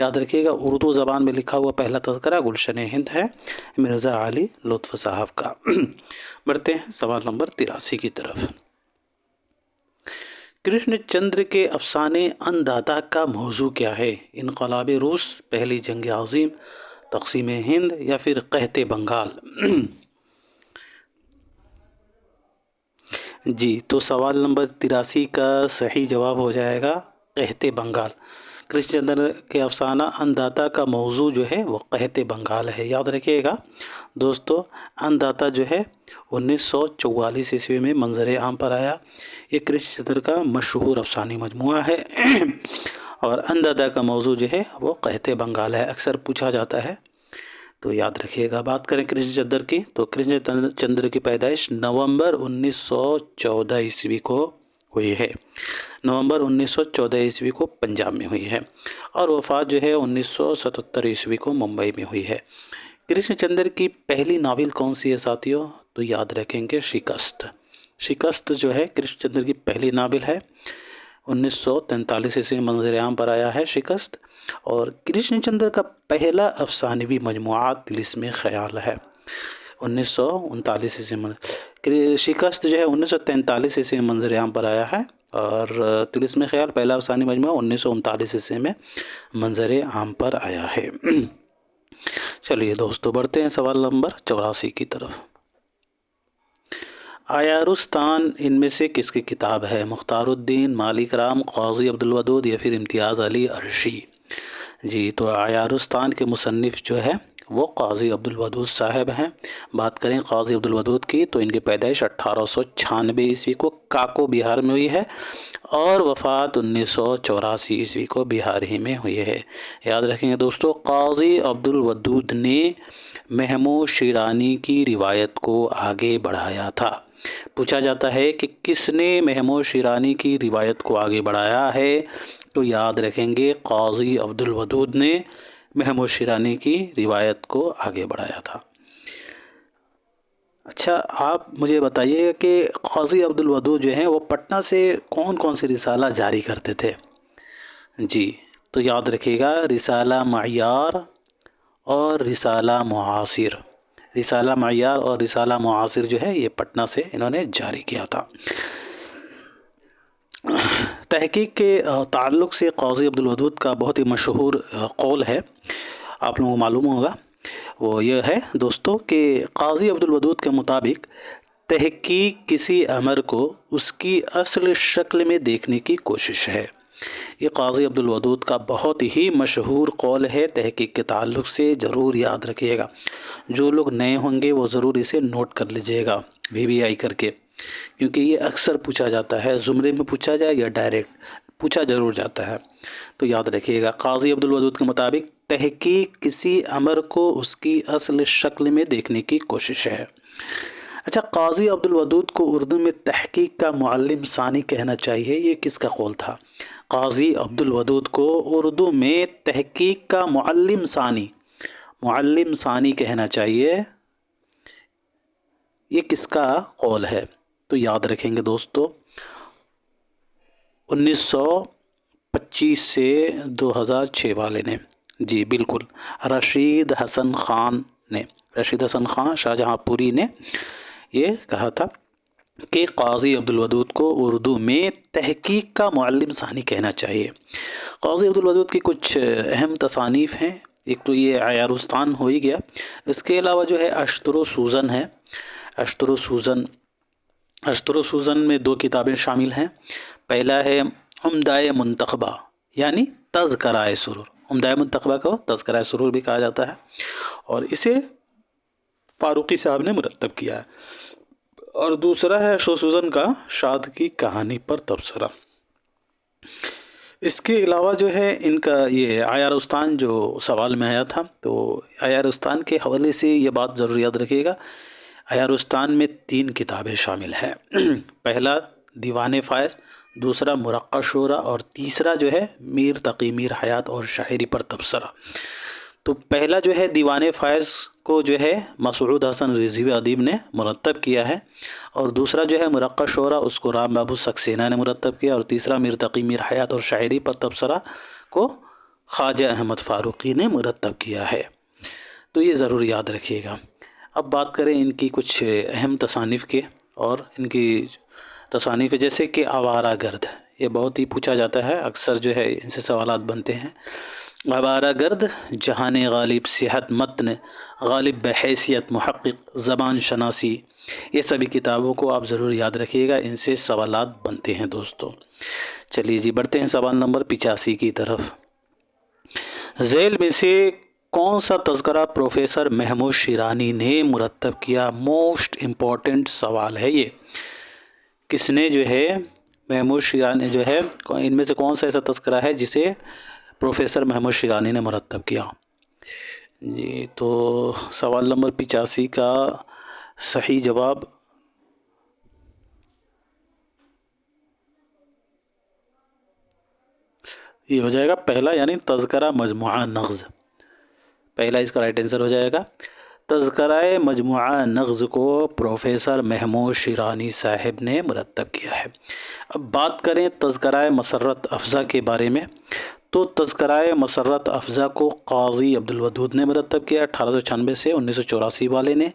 یاد رکھیے گا اردو زبان میں لکھا ہوا پہلا تذکرہ گلشن ہند ہے مرزا علی لطف صاحب کا۔ بڑھتے ہیں سوال نمبر 83 کی طرف۔ کرشن چندر کے افسانے ان داتا کا موضوع کیا ہے؟ انقلاب روس، پہلی جنگ عظیم، تقسیم ہند یا پھر قحط بنگال؟ جی تو سوال نمبر 83 کا صحیح جواب ہو جائے گا قحط بنگال۔ کرشن چندر کے افسانہ ان داتا کا موضوع جو ہے وہ قحط بنگال ہے۔ یاد رکھیے گا دوستو، ان داتا جو ہے 1944 عیسوی میں منظر عام پر آیا۔ یہ کرشن چندر کا مشہور افسانوی مجموعہ ہے اور ان داتا کا موضوع جو ہے وہ قحط بنگال ہے، اکثر پوچھا جاتا ہے تو یاد رکھیے گا۔ بات کریں کرشن چندر کی تو کرشن چندر کی پیدائش نومبر 1914 عیسوی کو ہوئی ہے۔ نومبر 1914 عیسوی کو پنجاب میں ہوئی ہے اور وفات جو ہے 1977 عیسوی کو ممبئی میں ہوئی ہے۔ کرشن چندر کی پہلی ناول کون سی ہے ساتھیوں؟ تو یاد رکھیں گے شکست۔ شکست جو ہے کرشن چندر کی پہلی ناول ہے، 1943 عیسوی میں منظر عام پر آیا ہے شکست۔ اور کرشن چندر کا پہلا افسانوی مجموعہ طلسم خیال ہے، 1939 عیسوی میں۔ شکست جو ہے 1943 عیسوی میں منظر عام پر آیا ہے اور طلسم خیال پہلا افسانوی مجموعہ 1939 عیسوی میں منظر عام پر آیا ہے۔ چلیے دوستو بڑھتے ہیں سوال نمبر 84 کی طرف۔ عیارستان ان میں سے کس کی کتاب ہے؟ مختار الدین، مالک رام، قاضی عبدالودود یا پھر امتیاز علی عرشی؟ جی تو عیارستان کے مصنف جو ہے وہ قاضی عبدالودود صاحب ہیں۔ بات کریں قاضی عبدالودود کی تو ان کی پیدائش 1896 عیسوی کو کاکو بہار میں ہوئی ہے اور وفات 1984 عیسوی کو بہار ہی میں ہوئی ہے۔ یاد رکھیں گے دوستو، قاضی عبدالودود نے محمود شیرانی کی روایت کو آگے بڑھایا تھا۔ پوچھا جاتا ہے کہ کس نے محمود شیرانی کی روایت کو آگے بڑھایا ہے؟ تو یاد رکھیں گے قاضی عبدالودود نے محمود شیرانی کی روایت کو آگے بڑھایا تھا۔ اچھا آپ مجھے بتائیے کہ قاضی عبدالودود جو ہیں وہ پٹنہ سے کون کون سی رسالہ جاری کرتے تھے؟ جی تو یاد رکھیے گا رسالہ معیار اور رسالہ معاصر۔ رسالہ معیار اور رسالہ معاصر جو ہے یہ پٹنہ سے انہوں نے جاری کیا تھا۔ تحقیق کے تعلق سے قاضی عبدالودود کا بہت ہی مشہور قول ہے، آپ لوگوں کو معلوم ہوگا، وہ یہ ہے دوستو کہ قاضی عبدالودود کے مطابق تحقیق کسی امر کو اس کی اصل شکل میں دیکھنے کی کوشش ہے۔ یہ قاضی عبدالودود کا بہت ہی مشہور قول ہے، تحقیق کے تعلق سے ضرور یاد رکھیے گا۔ جو لوگ نئے ہوں گے وہ ضرور اسے نوٹ کر لیجئے گا VVI کر کے، کیونکہ یہ اکثر پوچھا جاتا ہے، زمرے میں پوچھا جائے یا ڈائریکٹ پوچھا ضرور جاتا ہے، تو یاد رکھیے گا۔ قاضی عبدالودود کے مطابق تحقیق کسی امر کو اس کی اصل شکل میں دیکھنے کی کوشش ہے۔ اچھا قاضی عبدالودود کو اردو میں تحقیق کا معلم ثانی کہنا چاہیے، یہ کس کا قول تھا؟ قاضی عبدالودود کو اردو میں تحقیق کا معلم ثانی کہنا چاہیے، یہ کس کا قول ہے؟ تو یاد رکھیں گے دوستو 1925 سے 2006 والے نے، جی بالکل، رشید حسن خان شاہجہاں پوری نے یہ کہا تھا کہ قاضی عبدالودود کو اردو میں تحقیق کا معلم ثانی کہنا چاہیے۔ قاضی عبدالودود کی کچھ اہم تصانیف ہیں، ایک تو یہ عیارستان ہو ہی گیا، اس کے علاوہ جو ہے اشتر و سوزن ہے۔ اشتر و سوزن میں 2 کتابیں شامل ہیں۔ پہلا ہے عمدہ منتخبہ یعنی تذکرہ سرور، عمدہ منتخبہ کو تذکرہ سرور بھی کہا جاتا ہے، اور اسے فاروقی صاحب نے مرتب کیا ہے۔ اور دوسرا ہے اشتر و سوزن کا شاد کی کہانی پر تبصرہ۔ اس کے علاوہ جو ہے ان کا یہ عیارستان جو سوال میں آیا تھا، تو عیارستان کے حوالے سے یہ بات ضرور یاد رکھیے گا، عیارستان میں 3 کتابیں شامل ہیں۔ پہلا دیوان فائز، دوسرا مرقع شعرا اور تیسرا جو ہے میر تقی میر حیات اور شاعری پر تبصرہ۔ تو پہلا جو ہے دیوان فائز کو جو ہے مسعود حسن رضوی ادیب نے مرتب کیا ہے، اور دوسرا جو ہے مرقع شعرا اس کو رام بابو سکسینہ نے مرتب کیا، اور تیسرا میر تقی میر حیات اور شاعری پر تبصرہ کو خواجہ احمد فاروقی نے مرتب کیا ہے، تو یہ ضرور یاد رکھیے گا۔ اب بات کریں ان کی کچھ اہم تصانیف کے، اور ان کی تصانیف جیسے کہ آوارہ گرد، یہ بہت ہی پوچھا جاتا ہے، اکثر جو ہے ان سے سوالات بنتے ہیں۔ آوارہ گرد، جہان غالب، صحت متن، غالب بحیثیت محقق، زبان شناسی، یہ سبھی کتابوں کو آپ ضرور یاد رکھیے گا، ان سے سوالات بنتے ہیں دوستو۔ چلیے جی، بڑھتے ہیں سوال نمبر 85 کی طرف۔ ذیل میں سے کون سا تذکرہ پروفیسر محمود شیرانی نے مرتب کیا؟ موسٹ امپورٹنٹ سوال ہے یہ۔ کس نے جو ہے، محمود شیرانی جو ہے، ان میں سے کون سا ایسا تذکرہ ہے جسے پروفیسر محمود شیرانی نے مرتب کیا؟ جی، تو سوال نمبر 85 کا صحیح جواب یہ ہو جائے گا پہلا، یعنی تذکرہ مجموعہ نغز، پہلا اس کا رائٹ آنسر ہو جائے گا۔ تذکرہ مجموعہ نغز کو پروفیسر محمود شیرانی صاحب نے مرتب کیا ہے۔ اب بات کریں تذکرہ مسرت افزا کے بارے میں، تو تذکرہ مسرت افزا کو قاضی عبدالودود نے مرتب کیا 1896 سے 1984 والے نے۔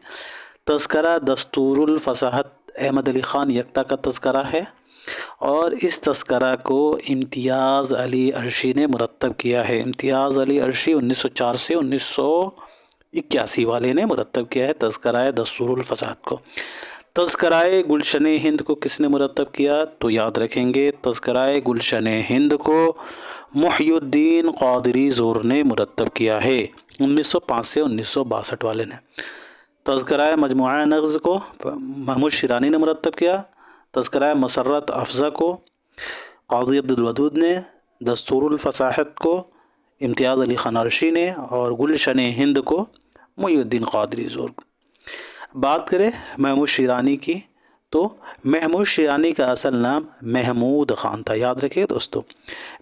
تذکرہ دستور الفصاحت احمد علی خان یکتا کا تذکرہ ہے، اور اس تذکرہ کو امتیاز علی عرشی نے مرتب کیا ہے۔ امتیاز علی عرشی 1904 سے 1981 والے نے مرتب کیا ہے تذکرہ دستور الفصاحت کو۔ تذکرہ گلشن ہند کو کس نے مرتب کیا؟ تو یاد رکھیں گے، تذکرہ گلشن ہند کو محی الدین قادری زور نے مرتب کیا ہے 1905 سے 1962 والے نے۔ تذکرہ مجموعہ نغز کو محمود شیرانی نے مرتب کیا، تذکرہ مسرت افزا کو قاضی عبدالودود نے، دستور الفصاحت کو امتیاز علی خان عرشی نے، اور گلشن ہند کو محی الدین قادری زور کو۔ بات کریں محمود شیرانی کی، تو محمود شیرانی کا اصل نام محمود خان تھا، یاد رکھیے دوستو،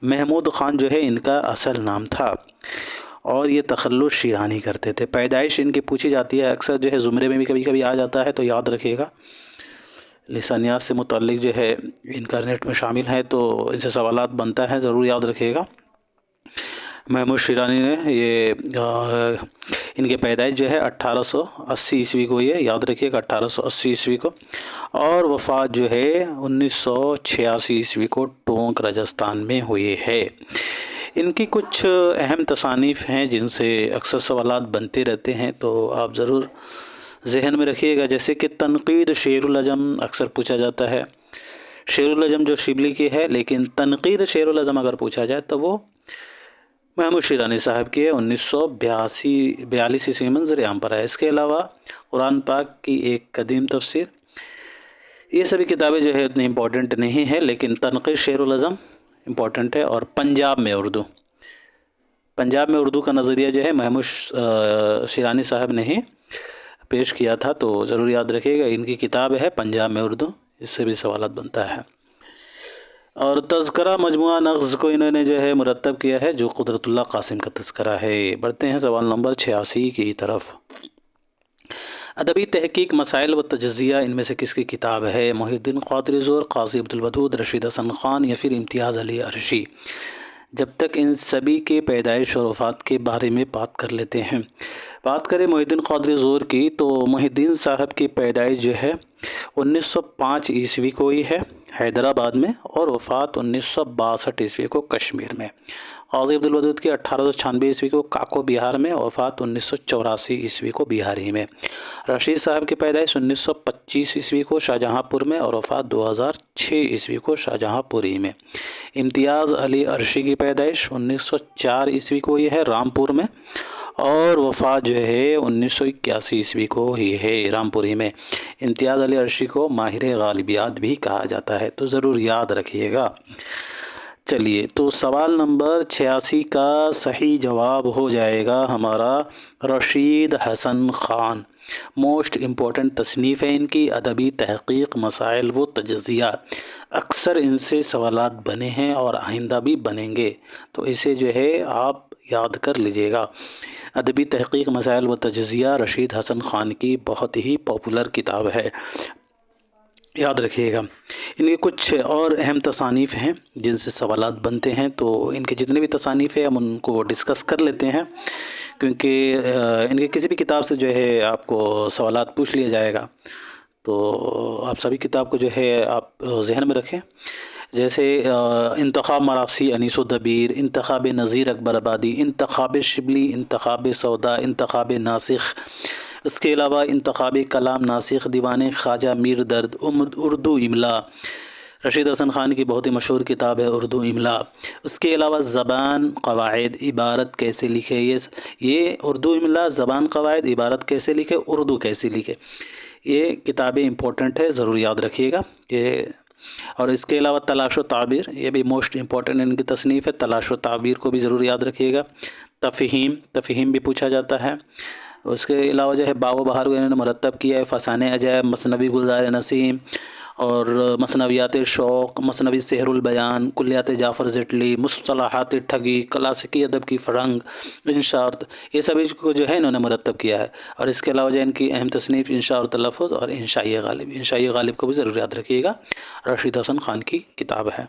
محمود خان جو ہے ان کا اصل نام تھا، اور یہ تخلص شیرانی کرتے تھے۔ پیدائش ان کی پوچھی جاتی ہے، اکثر جو ہے زمرے میں بھی کبھی کبھی آ جاتا ہے، تو یاد رکھیے گا۔ لسانیات سے متعلق جو ہے انٹرنیٹ میں شامل ہے، تو ان سے سوالات بنتا ہے، ضرور یاد رکھیے گا۔ محمود شیرانی نے یہ ان کے پیدائش جو ہے 1880 عیسوی کو، یہ یاد رکھیے گا 1880 عیسوی کو، اور وفات جو ہے 1986 عیسوی کو ٹونک راجستھان میں ہوئی ہے۔ ان کی کچھ اہم تصانیف ہیں جن سے اکثر سوالات بنتے رہتے ہیں، تو آپ ضرور ذہن میں رکھیے گا، جیسے کہ تنقید شعر العجم اکثر پوچھا جاتا ہے۔ شعر العجم جو شبلی کی ہے، لیکن تنقید شعر العجم اگر پوچھا جائے تو وہ محمود شیرانی صاحب کی ہے، 1942 عیسوی میں منظر عام پر ہے۔ اس کے علاوہ قرآن پاک کی ایک قدیم تفسیر، یہ سبھی کتابیں جو ہے اتنی امپورٹنٹ نہیں ہے، لیکن تنقید شعر العجم امپورٹنٹ ہے۔ اور پنجاب میں اردو کا نظریہ جو ہے محمود شیرانی صاحب نے ہی پیش کیا تھا، تو ضرور یاد رکھیے گا، ان کی کتاب ہے پنجاب میں اردو، اس سے بھی سوالات بنتا ہے۔ اور تذکرہ مجموعہ نغز کو انہوں نے جو ہے مرتب کیا ہے، جو قدرت اللہ قاسم کا تذکرہ ہے۔ بڑھتے ہیں سوال نمبر 86 کی طرف۔ ادبی تحقیق مسائل و تجزیہ ان میں سے کس کی کتاب ہے؟ محی الدین قادری زور، قاضی عبدالودود، رشید حسن خان، یا پھر امتیاز علی عرشی؟ جب تک ان سبھی کے پیدائش اور وفات کے بارے میں بات کر لیتے ہیں۔ بات کریں محی الدین قادری زور کی، تو محی الدین صاحب کی پیدائش جو ہے 1905 عیسوی کو ہی ہے حیدرآباد میں، اور وفات 1962 عیسوی کو کشمیر میں۔ قاضی عبدالودود کی 1896 عیسوی کو کاکو بہار میں، وفات 1984 عیسوی کو بہار ہی میں۔ رشید صاحب کی پیدائش 1925 عیسوی کو شاہجہاں پور میں، اور وفات 2006 عیسوی کو شاہجہاں پور ہی میں۔ امتیاز علی عرشی کی پیدائش 1904 عیسوی کو یہ ہے رامپور میں، اور وفات جو ہے 1981 عیسوی کو ہی ہے رامپور ہی میں۔ امتیاز علی عرشی کو ماہر غالبیات بھی کہا جاتا ہے، تو ضرور یاد رکھیے گا۔ چلیے، تو سوال نمبر 86 کا صحیح جواب ہو جائے گا ہمارا رشید حسن خان۔ موسٹ امپورٹنٹ تصنیف ہے ان کی، ادبی تحقیق مسائل و تجزیہ، اکثر ان سے سوالات بنے ہیں اور آئندہ بھی بنیں گے، تو اسے جو ہے آپ یاد کر لیجئے گا۔ ادبی تحقیق مسائل و تجزیہ رشید حسن خان کی بہت ہی پاپولر کتاب ہے۔ یاد رکھیے گا۔ ان کے کچھ اور اہم تصانیف ہیں جن سے سوالات بنتے ہیں، تو ان کے جتنے بھی تصانیف ہیں ہم ان کو ڈسکس کر لیتے ہیں، کیونکہ ان کے کسی بھی کتاب سے جو ہے آپ کو سوالات پوچھ لیا جائے گا، تو آپ سبھی کتاب کو جو ہے آپ ذہن میں رکھیں۔ جیسے انتخاب مراسی انیس الدبیر، انتخاب نذیر اکبر آبادی، انتخاب شبلی، انتخاب سودا، انتخاب ناسخ، اس کے علاوہ انتخاب کلام ناسخ، دیوان خواجہ میر درد، اردو املا، رشید حسن خان کی بہت ہی مشہور کتاب ہے اردو املا۔ اس کے علاوہ زبان قواعد، عبارت کیسے لکھے، یہ اردو املا، زبان قواعد، عبارت کیسے لکھے، اردو کیسے لکھے، یہ کتابیں امپورٹنٹ ہے، ضرور یاد رکھیے گا یہ۔ اور اس کے علاوہ تلاش و تعبیر، یہ بھی موسٹ امپورٹنٹ ان کی تصنیف ہے، تلاش و تعبیر کو بھی ضرور یاد رکھیے گا۔ تفہیم بھی پوچھا جاتا ہے۔ اس کے علاوہ جو ہے باب و بہار کو انہوں نے مرتب کیا ہے، فسانہ عجائب، مثنوی گلزار نسیم، اور مثنویات شوق، مثنوی سحر البیان، کلیات جعفر زٹلی، مصطلحات ٹھگی، کلاسیکی ادب کی فرنگ، انشاء، یہ سبھی کو جو ہے انہوں نے مرتب کیا ہے۔ اور اس کے علاوہ جو ان کی اہم تصنیف انشاء اور تلفظ اور انشائی غالب کو بھی ضرور یاد رکھیے گا، رشید حسن خان کی کتاب ہے۔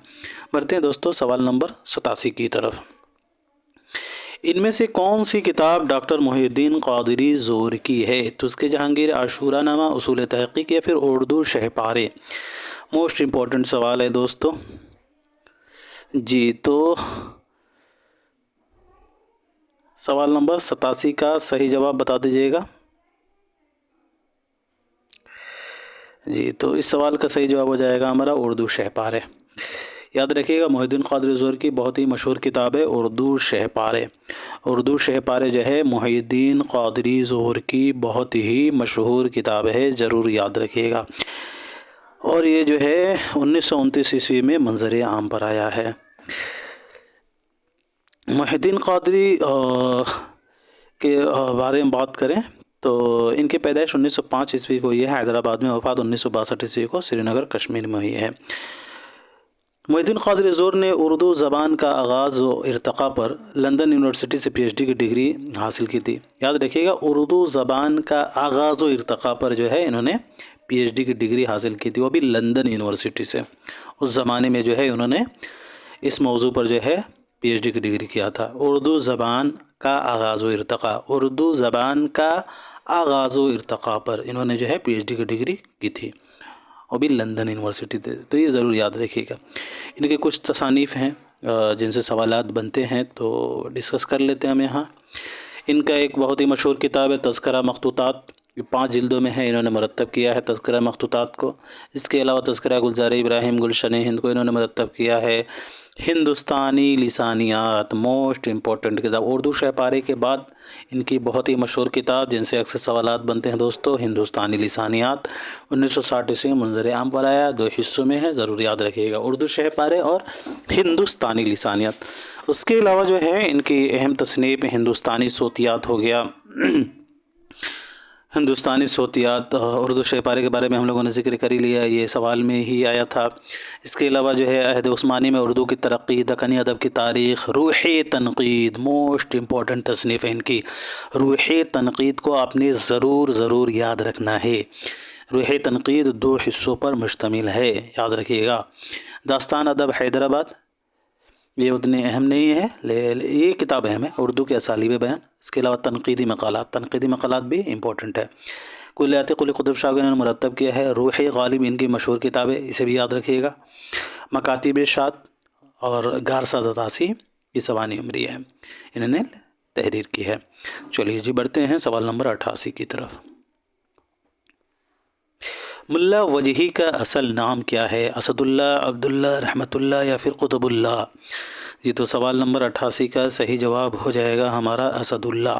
بڑھتے ہیں دوستو سوال نمبر 87 کی طرف۔ ان میں سے کون سی کتاب ڈاکٹر محی الدین قادری زور کی ہے؟ تو اس کے جہانگیر عاشورہ نامہ، اصول تحقیق، یا پھر اردو شہ پارے؟ موسٹ امپورٹنٹ سوال ہے دوستو جی۔ تو سوال نمبر 87 کا صحیح جواب بتا دیجیے گا جی۔ تو اس سوال کا صحیح جواب ہو جائے گا ہمارا اردو شہ پارے۔ یاد رکھیے گا، محی الدین قادری زور کی بہت ہی مشہور کتاب ہے اردو شہ پارے۔ اردو شہ پارے جو ہے محی الدین قادری زور کی بہت ہی مشہور کتاب ہے، ضرور یاد رکھیے گا۔ اور یہ جو ہے 1929 عیسوی میں منظر عام پر آیا ہے۔ محی الدین قادری کے بارے میں بات کریں تو ان کی پیدائش 1905 عیسوی کو ہوئی ہے حیدرآباد میں، وفات 1962 عیسوی کو سری نگر کشمیر میں ہوئی ہے۔ محی الدین قادری زور نے اردو زبان کا آغاز و ارتقاء پر لندن یونیورسٹی سے PhD کی ڈگری حاصل کی تھی۔ یاد رکھیے گا، اردو زبان کا آغاز و ارتقاء پر جو ہے انہوں نے PhD کی ڈگری حاصل کی تھی، وہ بھی لندن یونیورسٹی سے۔ اس زمانے میں جو ہے انہوں نے اس موضوع پر جو ہے PhD کی ڈگری کیا تھا، اردو زبان کا آغاز و ارتقاء، اردو زبان کا آغاز و ارتقاء پر انہوں نے جو ہے PhD کی ڈگری کی تھی، وہ بھی لندن یونیورسٹی تھے۔ تو یہ ضرور یاد رکھیے گا۔ ان کے کچھ تصانیف ہیں جن سے سوالات بنتے ہیں، تو ڈسکس کر لیتے ہیں ہم یہاں۔ ان کا ایک بہت ہی مشہور کتاب ہے تذکرہ مخطوطات، 5 جلدوں میں ہے، انہوں نے مرتب کیا ہے تذکرہ مخطوطات کو۔ اس کے علاوہ تذکرہ گلزار ابراہیم گلشن ہند کو انہوں نے مرتب کیا ہے۔ ہندوستانی لسانیات، موسٹ امپورٹنٹ کتاب، اردو شہ پارے کے بعد ان کی بہت ہی مشہور کتاب جن سے اکثر سوالات بنتے ہیں دوستو، ہندوستانی لسانیات، 1960 عیسوی میں منظر عام پر آیا، 2 حصوں میں ہے، ضرور یاد رکھیے گا، اردو شہ پارے اور ہندوستانی لسانیات۔ اس کے علاوہ جو ہے ان کی اہم تصنیف ہندوستانی صوتیات ہو گیا۔ ہندوستانی صوتیات، اردو شہ پارے کے بارے میں ہم لوگوں نے ذکر کر ہی لیا، یہ سوال میں ہی آیا تھا۔ اس کے علاوہ جو ہے عہد عثمانی میں اردو کی ترقی، دکنی ادب کی تاریخ، روح تنقید، موسٹ امپورٹنٹ تصنیف ہے ان کی۔ روح تنقید کو آپ نے ضرور یاد رکھنا ہے۔ روح تنقید 2 حصوں پر مشتمل ہے، یاد رکھیے گا۔ داستان ادب حیدرآباد، یہ اتنی اہم نہیں ہے، یہ کتاب اہم ہے، اردو کے اسالیب بیان۔ اس کے علاوہ تنقیدی مقالات بھی امپورٹنٹ ہے۔ کلیات قلی قطب شاہ کو انہوں نے مرتب کیا ہے۔ روح غالب ان کی مشہور کتاب ہے، اسے بھی یاد رکھیے گا۔ مکاتیب شاد اور گارسا دتاسی، یہ سوانح عمری ہے، انہوں نے تحریر کی ہے۔ چلیے جی بڑھتے ہیں سوال نمبر 88 کی طرف۔ ملا وجہی کا اصل نام کیا ہے؟ اسد اللہ، عبداللہ، رحمت اللہ، یا پھر قطب اللہ؟ یہ تو سوال نمبر 88 کا صحیح جواب ہو جائے گا ہمارا اسد اللہ۔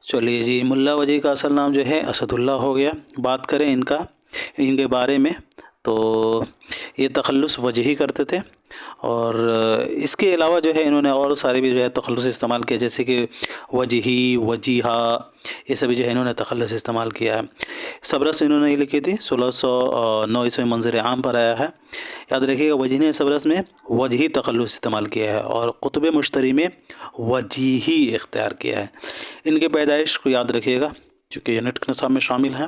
چلیے جی، ملا وجہی کا اصل نام جو ہے اسد اللہ ہو گیا۔ بات کریں ان کے بارے میں تو یہ تخلص وجہی کرتے تھے، اور اس کے علاوہ جو ہے انہوں نے اور سارے بھی جو ہے تخلص استعمال کیا، جیسے کہ وجہی، وجیہا، یہ سبھی جو ہے انہوں نے تخلص استعمال کیا ہے۔ سبرس انہوں نے لکھی تھی، 1609 عیسوی منظر عام پر آیا ہے۔ یاد رکھیے گا، وجہی نے سبرس میں وجہی تخلص استعمال کیا ہے، اور قطب مشتری میں وجیہی اختیار کیا ہے۔ ان کے پیدائش کو یاد رکھیے گا چونکہ یونٹ کے نصاب میں شامل ہیں۔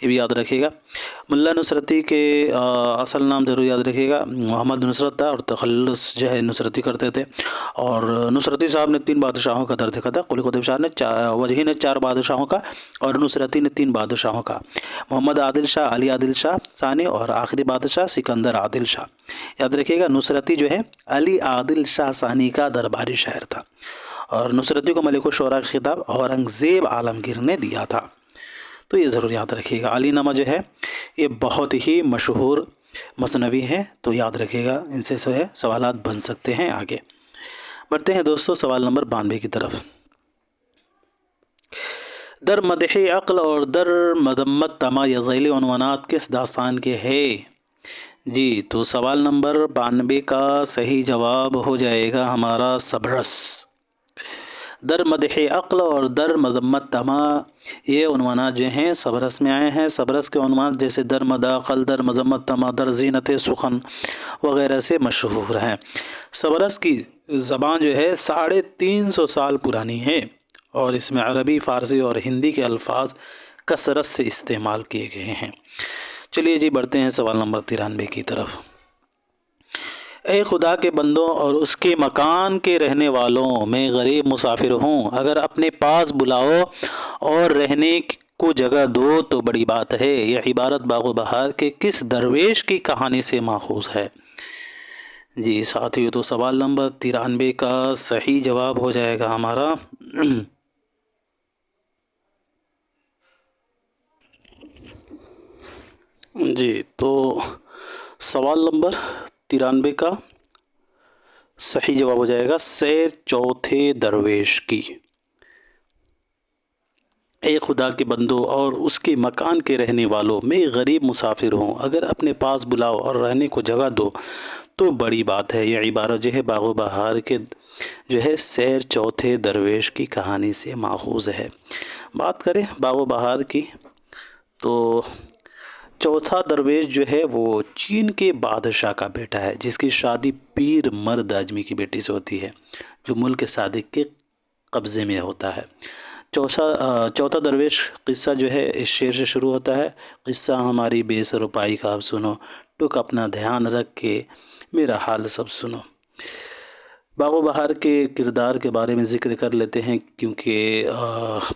یہ بھی یاد رکھیے گا۔ ملا نصرتی کے اصل نام ضرور یاد رکھیے گا، محمد نصرت تھا، اور تخلص جو ہے نصرتی کرتے تھے۔ اور نصرتی صاحب نے 3 بادشاہوں کا درد لکھا تھا، قلی قطب شاہ نے وجہی نے 4 بادشاہوں کا، اور نصرتی نے 3 بادشاہوں کا، محمد عادل شاہ، علی عادل شاہ ثانی، اور آخری بادشاہ سکندر عادل شاہ۔ یاد رکھیے گا نصرتی جو ہے علی عادل شاہ ثانی کا درباری شاعر تھا، اور نصرتی کو ملک الشعراء کا خطاب اورنگزیب عالمگیر نے دیا تھا، تو یہ ضرور یاد رکھیے گا۔ علی نامہ جو ہے یہ بہت ہی مشہور مثنوی ہے، تو یاد رکھیے گا، ان سے جو ہے سوالات بن سکتے ہیں۔ آگے بڑھتے ہیں دوستو سوال نمبر 92 کی طرف۔ در مدح عقل اور در مذمت طمع یہ ذیلی عنوانات کس داستان کے ہیں؟ جی تو سوال نمبر 92 کا صحیح جواب ہو جائے گا ہمارا صبرس۔ در مدح عقل اور در مذمت طمع یہ عنوانات جو ہیں صبرس میں آئے ہیں۔ صبرس کے عنوان جیسے در مدح عقل، در مذمت طمع، در زینت سخن وغیرہ سے مشہور ہیں۔ صبرس کی زبان جو ہے 350 سال پرانی ہے، اور اس میں عربی، فارسی اور ہندی کے الفاظ کثرت سے استعمال کیے گئے ہیں۔ چلیے جی بڑھتے ہیں سوال نمبر 93 کی طرف۔ اے خدا کے بندوں اور اس کے مکان کے رہنے والوں، میں غریب مسافر ہوں، اگر اپنے پاس بلاؤ اور رہنے کو جگہ دو تو بڑی بات ہے۔ یہ عبارت باغ و بہار کے کس درویش کی کہانی سے ماخوذ ہے؟ جی ساتھیو تو سوال نمبر 93 کا صحیح جواب ہو جائے گا ہمارا جی تو سوال نمبر 93 کا صحیح جواب ہو جائے گا سیر چوتھے درویش کی۔ اے خدا کے بندوں اور اس کے مکان کے رہنے والوں، میں غریب مسافر ہوں، اگر اپنے پاس بلاؤ اور رہنے کو جگہ دو تو بڑی بات ہے۔ یہ عبارت جو ہے باغ و بہار کے جو ہے سیر چوتھے درویش کی کہانی سے ماخوذ ہے۔ بات کریں باغ و بہار کی تو چوتھا درویش جو ہے وہ چین کے بادشاہ کا بیٹا ہے، جس کی شادی پیر مرد آدمی کی بیٹی سے ہوتی ہے، جو ملک صادق کے قبضے میں ہوتا ہے۔ چوتھا درویش قصہ جو ہے اس شعر سے شروع ہوتا ہے۔ قصہ ہماری بے سروپائی کا اب سنو، ٹک اپنا دھیان رکھ کے میرا حال سب سنو۔ باغ و بہار کے کردار کے بارے میں ذکر کر لیتے ہیں، کیونکہ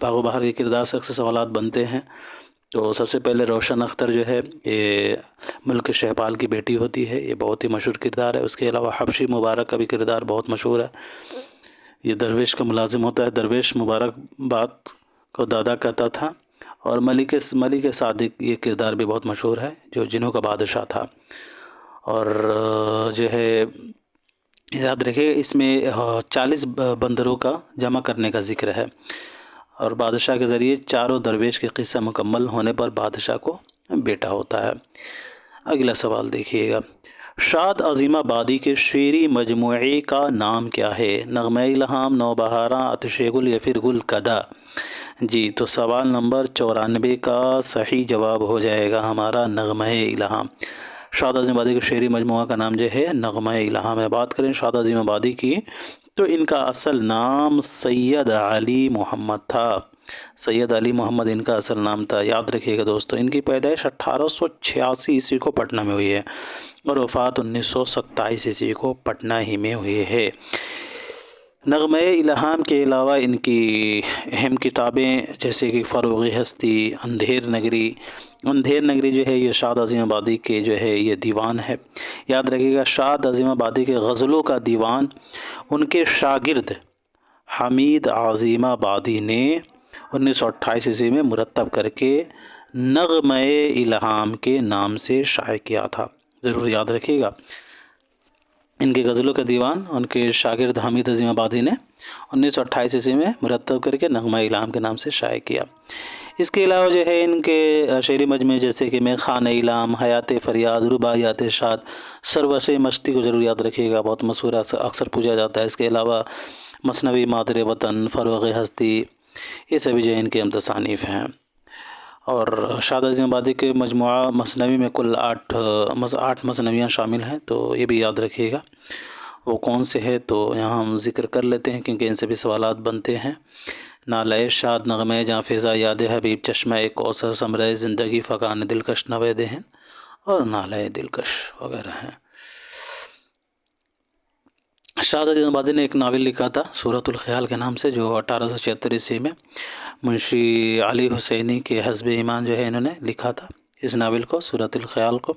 باغ و بہار کے کردار سے اکثر سوالات بنتے ہیں۔ تو سب سے پہلے روشن اختر جو ہے یہ ملک شہپال کی بیٹی ہوتی ہے، یہ بہت ہی مشہور کردار ہے۔ اس کے علاوہ حبشی مبارک کا بھی کردار بہت مشہور ہے، یہ درویش کا ملازم ہوتا ہے۔ درویش مبارک بات کو دادا کہتا تھا، اور ملک صادق یہ کردار بھی بہت مشہور ہے، جو جنوں کا بادشاہ تھا۔ اور جو ہے یاد رکھے اس میں 40 بندروں کا جمع کرنے کا ذکر ہے، اور بادشاہ کے ذریعے چاروں درویش کے قصہ مکمل ہونے پر بادشاہ کو بیٹا ہوتا ہے۔ اگلا سوال دیکھیے گا، شاد عظیم آبادی کے شعری مجموعے کا نام کیا ہے؟ نغمہ الہام، نوبہاراں، آتش گل یا پھر گل کدا؟ جی تو سوال نمبر 94 کا صحیح جواب ہو جائے گا ہمارا نغمہ الہام۔ شاد عظیم آبادی کے شعری مجموعہ کا نام جو ہے نغمہ الہام ہے۔ بات کریں شاد عظیم آبادی کی تو ان کا اصل نام سید علی محمد تھا۔ سید علی محمد ان کا اصل نام تھا، یاد رکھیے گا دوستو۔ ان کی پیدائش 1886 عیسوی کو پٹنہ میں ہوئی ہے، اور وفات 1927 عیسوی کو پٹنہ ہی میں ہوئی ہے۔ نغمہ الہام کے علاوہ ان کی اہم کتابیں جیسے کہ فروغ ہستی، اندھیر نگری جو ہے یہ شاد عظیم آبادی کے جو ہے یہ دیوان ہے۔ یاد رکھیے گا شاد عظیم آبادی کے غزلوں کا دیوان ان کے شاگرد حمید عظیم آبادی نے 1928 عیسوی میں مرتب کر کے نغمہ الہام کے نام سے شائع کیا تھا، ضرور یاد رکھیے گا۔ ان کے غزلوں کا دیوان ان کے شاگرد حمید عظیم آبادی نے 1928 عیسوی میں مرتب کر کے نغمہ الہام کے نام سے شائع کیا۔ اس کے علاوہ جو ہے ان کے شعری مجموعے جیسے کہ میں خانہ الہام، حیات فریاد، رباعیات شاد، سروش مستی کو ضرور یاد رکھیے گا، بہت مشہور ہے، اکثر پوجا جاتا ہے۔ اس کے علاوہ مثنوی مادر وطن، فروغ ہستی، یہ سبھی جو ان کے تصانیف ہیں۔ اور شاد عظیم آبادی کے مجموعہ مثنوی میں کل 8 مثنویاں شامل ہیں، تو یہ بھی یاد رکھیے گا وہ کون سے ہے، تو یہاں ہم ذکر کر لیتے ہیں کیونکہ ان سے بھی سوالات بنتے ہیں۔ نالۂ شاد نغمے جاں فضا یاد حبیب چشمہ کوثر ثمرۂ زندگی فقان دلکش نوے دہن اور نالۂ دلکش وغیرہ ہیں۔ شاد عزیز آبادی نے ایک ناول لکھا تھا صورت الخیال کے نام سے، جو 1876 عیسوی میں منشی علی حسینی کے حزب ایمان جو ہے انہوں نے لکھا تھا اس ناول کو، صورت الخیال کو۔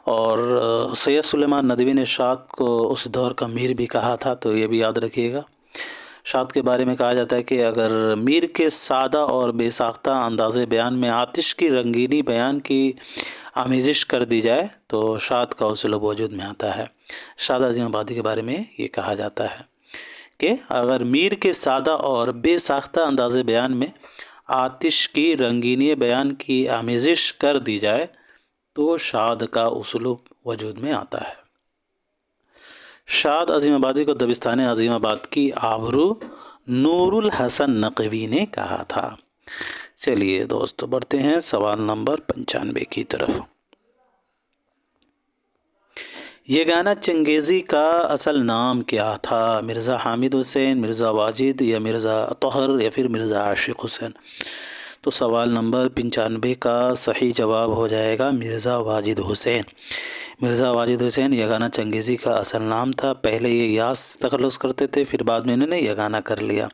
اور سید سلیمان ندوی نے شاد کو اس دور کا میر بھی کہا تھا، تو یہ بھی یاد رکھیے گا۔ شاد کے بارے میں کہا جاتا ہے کہ اگر میر کے سادہ اور بے ساختہ انداز بیان میں آتش کی رنگینی بیان کی آمیزش کر دی جائے تو شاد کا اسلوب وجود میں آتا ہے۔ شاد عظیم آبادی کے بارے میں یہ کہا جاتا ہے کہ اگر میر کے سادہ اور بے ساختہ انداز بیان میں آتش کی رنگینی بیان کی آمیزش کر دی جائے تو شاد کا اسلوب وجود میں آتا ہے۔ شاد عظیم آبادی کو دبستان عظیم آباد کی آبرو نور الحسن نقوی نے کہا تھا۔ چلیے دوستو بڑھتے ہیں سوال نمبر 95 کی طرف۔ یگانہ چنگیزی کا اصل نام کیا تھا؟ مرزا حامد حسین، مرزا واجد یا مرزا اطہر یا پھر مرزا عاشق حسین؟ تو سوال نمبر 95 کا صحیح جواب ہو جائے گا مرزا واجد حسین۔ مرزا واجد حسین یگانہ چنگیزی کا اصل نام تھا۔ پہلے یہ یاس تخلص کرتے تھے، پھر بعد میں انہوں نے یگانہ کر لیا۔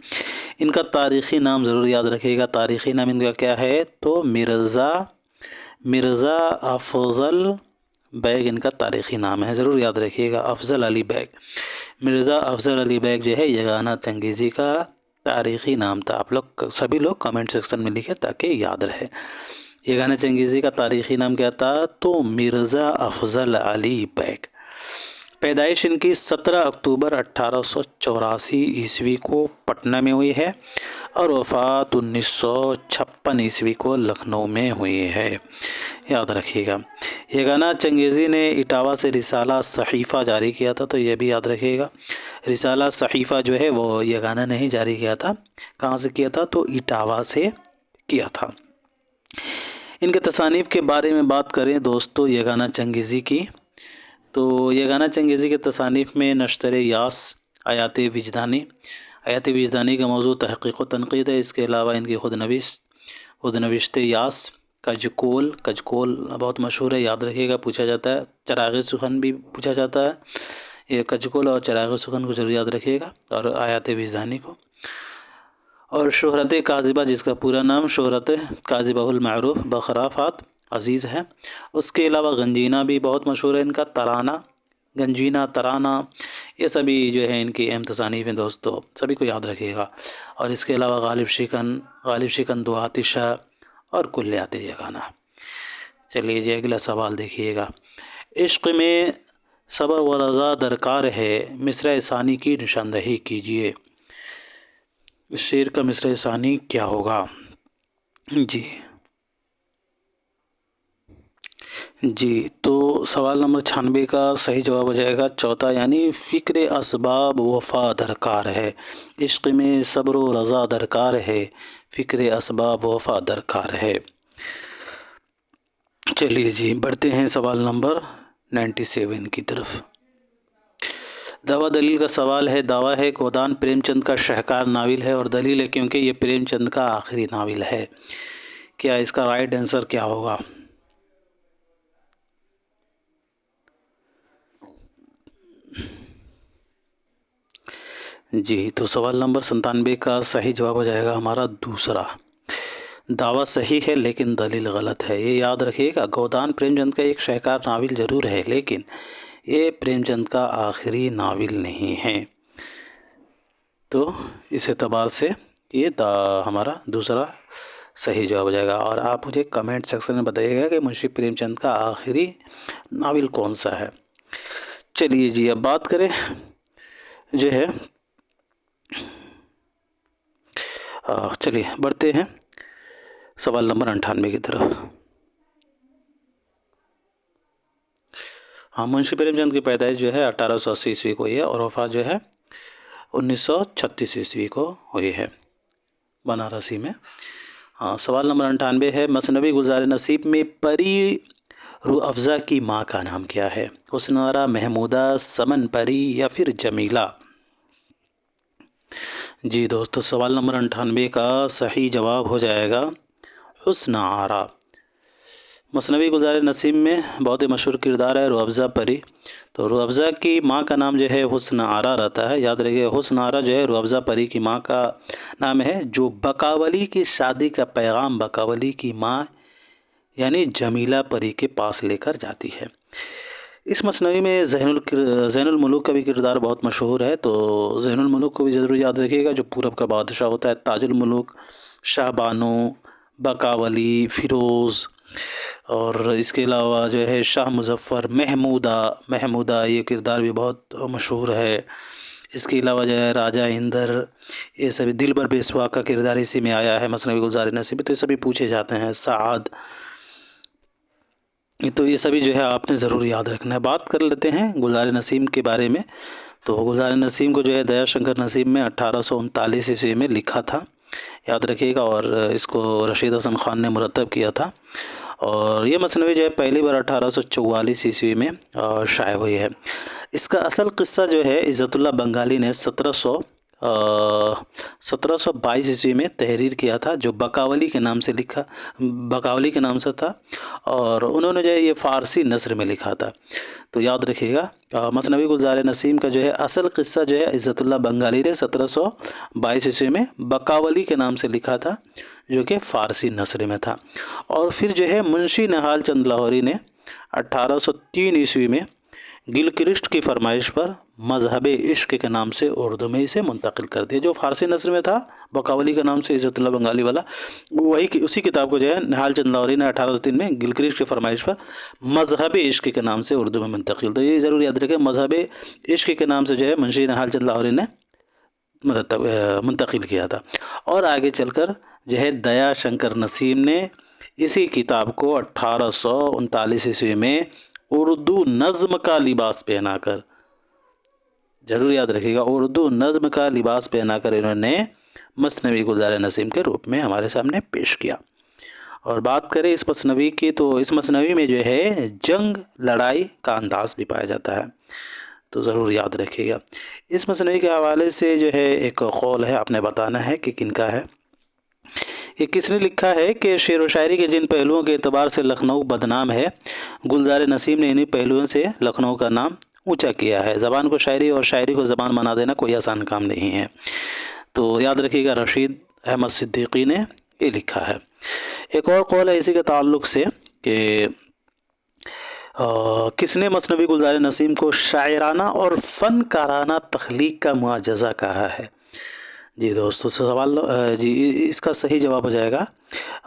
ان کا تاریخی نام ضرور یاد رکھیے گا۔ تاریخی نام ان کا کیا ہے؟ تو مرزا افضل بیگ ان کا تاریخی نام ہے، ضرور یاد رکھیے گا، افضل علی بیگ۔ مرزا افضل علی بیگ جو ہے یگانہ چنگیزی کا تاریخی نام تھا۔ آپ لوگ سبھی لوگ کمنٹ سیکشن میں لکھیں تاکہ یاد رہے۔ یگانہ چنگیزی کا تاریخی نام کیا تھا؟ تو مرزا افضل علی بیگ۔ پیدائش ان کی 17 اکتوبر 1884 عیسوی کو پٹنہ میں ہوئی ہے اور وفات 1956 عیسوی کو لکھنؤ میں ہوئی ہے، یاد رکھیے گا۔ یگانہ چنگیزی نے اٹاوا سے رسالہ صحیفہ جاری کیا تھا، تو یہ بھی یاد رکھیے گا۔ رسالہ صحیفہ جو ہے وہ یگانہ نے ہی جاری کیا تھا۔ کہاں سے کیا تھا؟ تو اٹاوا سے کیا تھا۔ ان کے تصانیف کے بارے میں بات کریں دوستو یگانہ چنگیزی کی، تو یگانہ چنگیزی کے تصانیف میں نشتر یاس، آیات وجدانی کا موضوع تحقیق و تنقید ہے۔ اس کے علاوہ ان کی خود نوشت یاس، کجکول بہت مشہور ہے، یاد رکھیے گا، پوچھا جاتا ہے۔ چراغ سخن بھی پوچھا جاتا ہے، یہ کجکول اور چراغ سخن کو ضرور یاد رکھیے گا، اور آیات وجدانی کو۔ اور شہرت کاذبہ، جس کا پورا نام شہرت کاذبہ المعروف بخرافات عزیز ہے۔ اس کے علاوہ گنجینہ بھی بہت مشہور ہے ان کا، گنجینہ، ترانہ، یہ سبھی جو ہے ان کی اہم تصانیف ہیں دوستو، سبھی کو یاد رکھیے گا۔ اور اس کے علاوہ غالب شکن دو آتشہ اور کلیات یگانہ۔ چلیے جی اگلا سوال دیکھیے گا۔ عشق میں صبر و رضا درکار ہے، مصرع ثانی کی نشاندہی کیجیے۔ اس شعر کا مصرع ثانی کیا ہوگا؟ جی تو سوال نمبر 96 کا صحیح جواب ہو جائے گا چوتھا، یعنی فکر اسباب وفا درکار ہے۔ عشق میں صبر و رضا درکار ہے، فکر اسباب وفا درکار ہے۔ چلیے جی بڑھتے ہیں سوال نمبر 97 کی طرف۔ دعویٰ دلیل کا سوال ہے۔ دعویٰ ہے گودان پریم چند کا شاہکار ناول ہے، اور دلیل ہے کیونکہ یہ پریم چند کا آخری ناول ہے۔ کیا اس کا رائٹ آنسر کیا ہوگا؟ جی تو سوال نمبر 97 کا صحیح جواب ہو جائے گا ہمارا دوسرا۔ دعویٰ صحیح ہے لیکن دلیل غلط ہے، یہ یاد رکھیے گا۔ گودان پریم چند کا ایک شاہکار ناول ضرور ہے، لیکن یہ پریم چند کا آخری ناول نہیں ہے، تو اس اعتبار سے یہ ہمارا دوسرا صحیح جواب ہو جائے گا۔ اور آپ مجھے کمنٹ سیکشن میں بتائیے گا کہ منشی پریم چند کا آخری ناول کون سا ہے۔ چلیے جی اب بات کریں جو ہے، چلیے بڑھتے ہیں سوال نمبر 98 کی طرف۔ منشی پریم چند کی پیدائش جو ہے 1880 عیسوی کو ہوئی ہے، اور وفات جو ہے 1936 عیسوی کو ہوئی ہے بنارسی میں۔ سوال نمبر 98 ہے، مثنوی گلزار نصیب میں پری روح افزا کی ماں کا نام کیا ہے؟ حسن آرا، محمودہ، سمن پری یا پھر جمیلہ؟ جی دوستو، سوال نمبر 98 کا صحیح جواب ہو جائے گا حسن آرا۔ مثنوی گلزار نسیم میں بہت ہی مشہور کردار ہے روح افزا پری۔ تو روح افزا کی ماں کا نام جو ہے حسن آرا رہتا ہے، یاد رکھیے حسن آرا جو ہے روح افزا پری کی ماں کا نام ہے، جو بقاولی کی شادی کا پیغام بقاولی کی ماں یعنی جمیلہ پری کے پاس لے کر جاتی ہے۔ اس مثنوی میں زین الملوک کا بھی کردار بہت مشہور ہے، تو زین الملوک کو بھی ضرور یاد رکھیے گا، جو پورب کا بادشاہ ہوتا ہے۔ تاج الملوک، شاہ بانو، بقاولی، فیروز، اور اس کے علاوہ جو ہے شاہ مظفر، محمودہ یہ کردار بھی بہت مشہور ہے۔ اس کے علاوہ جو ہے راجہ اندر، یہ سبھی دلبر بیسوا کا کردار اسی میں آیا ہے مثنوی گلزار نسیم میں، تو یہ سبھی پوچھے جاتے ہیں۔ سعد، تو یہ سبھی جو ہے آپ نے ضرور یاد رکھنا ہے۔ بات کر لیتے ہیں گلزار نسیم کے بارے میں۔ تو گلزار نسیم کو جو ہے دیا شنکر نسیم نے 1839 عیسوی میں لکھا تھا، یاد رکھیے گا، اور اس کو رشید حسن خان نے مرتب کیا تھا، اور یہ مثنوی جو ہے پہلی بار 1844 عیسوی میں شائع ہوئی ہے۔ اس کا اصل قصہ جو ہے عزت اللہ بنگالی نے 1722 عیسوی میں تحریر کیا تھا، جو بقاولی کے نام سے تھا، اور انہوں نے جو ہے یہ فارسی نثر میں لکھا تھا۔ تو یاد رکھیے گا، مثنوی گلزار نسیم کا جو ہے اصل قصہ جو ہے عزت اللہ بنگالی نے 1722 عیسوی میں بقاولی کے نام سے لکھا تھا، جو کہ فارسی نثر میں تھا، اور پھر جو ہے منشی نہال چند لاہوری نے 1803 عیسوی میں گلکرسٹ کی فرمائش پر مذہب عشق کے نام سے اردو میں اسے منتقل کر دیا۔ جو فارسی نثر میں تھا بقاولی کے نام سے عزت اللہ بنگالی والا، اسی کتاب کو جو ہے نہال چند لاہوری نے 1803 میں گلکرسٹ کی فرمائش پر مذہب عشق کے نام سے اردو میں منتقل، تو یہ ضرور یاد رکھیں، مذہب عشق کے نام سے جو ہے منشی نہال چند لاہوری نے منتقل کیا تھا۔ اور آگے چل کر جو ہے دیا شنکر نسیم نے اسی کتاب کو 1839 عیسوی میں اردو نظم کا لباس پہنا کر، ضرور یاد رکھیے گا، اردو نظم کا لباس پہنا کر انہوں نے مثنوی گلزار نسیم کے روپ میں ہمارے سامنے پیش کیا۔ اور بات کریں اس مثنوی کی، تو اس مثنوی میں جو ہے جنگ لڑائی کا انداز بھی پایا جاتا ہے، تو ضرور یاد رکھیے گا۔ اس مثنوی کے حوالے سے جو ہے ایک قول ہے، آپ نے بتانا ہے کہ کن کا ہے۔ یہ کس نے لکھا ہے کہ شعر و شاعری کے جن پہلوؤں کے اعتبار سے لکھنؤ بدنام ہے، گلزار نسیم نے انہی پہلوؤں سے لکھنؤ کا نام اونچا کیا ہے۔ زبان کو شاعری اور شاعری کو زبان بنا دینا کوئی آسان کام نہیں ہے، تو یاد رکھیے گا، رشید احمد صدیقی نے یہ لکھا ہے۔ ایک اور قول ہے اسی کے تعلق سے کہ کس نے مثنوی گلزار نسیم کو شاعرانہ اور فنکارانہ تخلیق کا معجزہ کہا ہے؟ جی دوستو، سوال اس کا صحیح جواب ہو جائے گا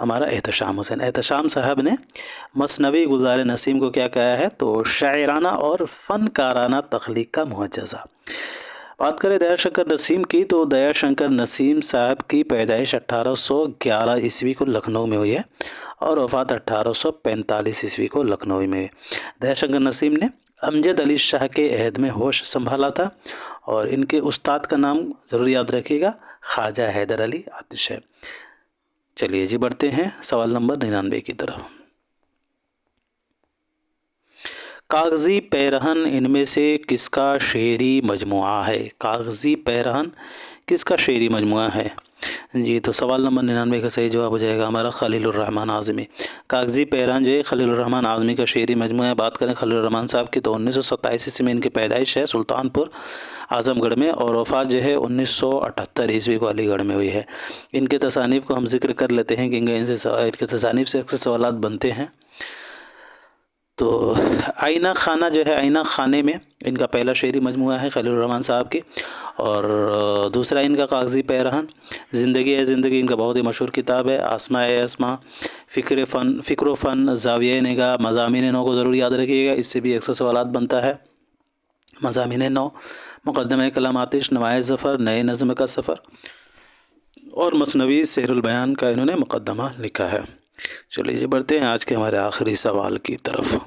ہمارا احتشام حسین۔ احتشام صاحب نے مثنوی گلزار نسیم کو کیا کہا ہے؟ تو شاعرانہ اور فنکارانہ تخلیق کا معجزہ۔ بات کریں دیا شنکر نسیم کی، تو دیا شنکر نسیم صاحب کی پیدائش 1811 عیسوی کو لکھنؤ میں ہوئی ہے، اور وفات 1845 عیسوی کو لکھنؤ میں ہوئی۔ دیا شنکر نسیم نے امجد علی شاہ کے عہد میں ہوش سنبھالا تھا، اور ان کے استاد کا نام ضرور یاد رکھیے گا، خواجہ حیدر علی آتش ہے۔ چلیے جی، بڑھتے ہیں سوال نمبر 99 کی طرف۔ کاغذی پیرہن ان میں سے کس کا شعری مجموعہ ہے؟ کاغذی پیرہن کس کا شعری مجموعہ ہے؟ جی تو سوال نمبر 99 کا صحیح جواب ہو جائے گا ہمارا خلیل الرحمن اعظمی۔ کاغذی پیرہن جو ہے خلیل الرحمن اعظمی کا شعری مجموعہ ہے۔ بات کریں خلیل الرحمن صاحب کی، تو 1927 عیسوی میں ان کی پیدائش ہے سلطان پور اعظم گڑھ میں، اور وفات جو ہے 1978 عیسوی کو علی گڑھ میں ہوئی ہے۔ ان کے تصانیف کو ہم ذکر کر لیتے ہیں کہ ان کے تصانیف سے اکثر سوالات بنتے ہیں۔ تو آئینہ خانہ جو ہے، آئینہ خانے میں ان کا پہلا شعری مجموعہ ہے خلیل الرحمن صاحب کی، اور دوسرا ان کا کاغذی پیرہن۔ زندگی ہے زندگی ان کا بہت ہی مشہور کتاب ہے۔ آسماء اسماء، فکر و فن، زاویہ نگاہ، مضامین نو کو ضرور یاد رکھیے گا، اس سے بھی اکثر سوالات بنتا ہے۔ مضامین نو، مقدمہ کلام آتش، نمائے ظفر، نئے نظم کا سفر، اور مثنوی سحر البیان کا انہوں نے مقدمہ لکھا ہے۔ چلیے جی، بڑھتے ہیں آج کے ہمارے آخری سوال کی طرف۔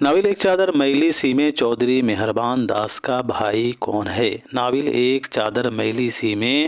ناول ایک چادر میلی سی میں چودھری مہربان داس کا بھائی کون ہے؟ ناول ایک چادر میلی سی میں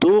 2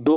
2